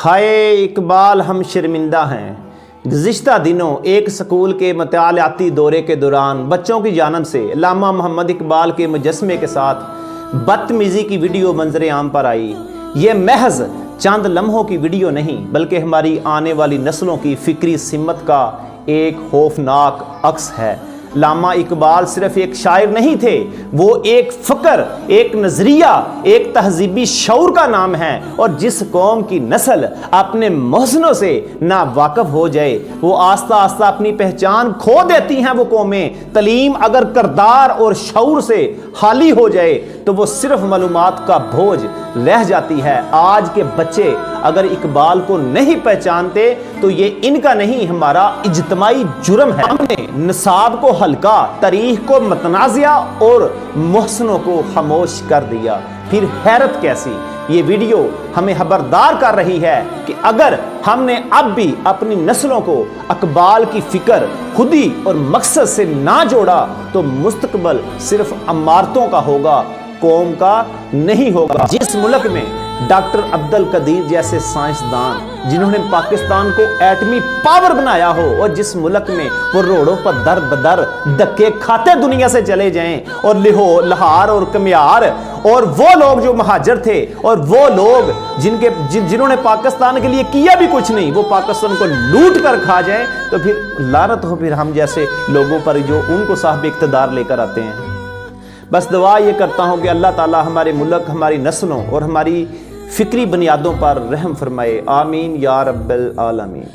ہائے اقبال ہم شرمندہ ہیں۔ گزشتہ دنوں ایک سکول کے مطالعاتی دورے کے دوران بچوں کی جانب سے علامہ محمد اقبال کے مجسمے کے ساتھ بدتمیزی کی ویڈیو منظر عام پر آئی۔ یہ محض چند لمحوں کی ویڈیو نہیں بلکہ ہماری آنے والی نسلوں کی فکری سمت کا ایک خوفناک عکس ہے۔ علامہ اقبال صرف ایک شاعر نہیں تھے، وہ ایک فکر، ایک نظریہ، ایک تہذیبی شعور کا نام ہے، اور جس قوم کی نسل اپنے محسنوں سے نا واقف ہو جائے وہ آہستہ آہستہ اپنی پہچان کھو دیتی ہیں۔ وہ قومیں تعلیم اگر کردار اور شعور سے خالی ہو جائے تو وہ صرف معلومات کا بوجھ رہ جاتی ہے۔ آج کے بچے اگر اقبال کو نہیں پہچانتے تو یہ ان کا نہیں، ہمارا اجتماعی جرم ہے۔ ہم نے نصاب کو ہلکا، تاریخ کو متنازعہ اور محسنوں کو خاموش کر دیا۔ پھر حیرت کیسی، یہ ویڈیو ہمیں خبردار کر رہی ہے کہ اگر ہم نے اب بھی اپنی نسلوں کو اقبال کی فکر، خودی اور مقصد سے نہ جوڑا تو مستقبل صرف عمارتوں کا ہوگا، قوم کا نہیں ہوگا۔ جس ملک میں ڈاکٹر عبدالقدیر جیسے سائنسدان جنہوں نے پاکستان کو ایٹمی پاور بنایا ہو، اور جس ملک میں وہ روڈوں پر در بدر دھکے کھاتے دنیا سے چلے جائیں، اور لاہور اور کمیار اور وہ لوگ جو مہاجر تھے اور وہ لوگ جنہوں نے پاکستان کے لیے کیا بھی کچھ نہیں، وہ پاکستان کو لوٹ کر کھا جائیں، تو پھر لعنت ہو پھر ہم جیسے لوگوں پر جو ان کو صاحب اقتدار لے کر آتے ہیں۔ بس دعا یہ کرتا ہوں کہ اللہ تعالی ہمارے ملک، ہماری نسلوں اور ہماری فکری بنیادوں پر رحم فرمائے۔ آمین یا رب العالمین۔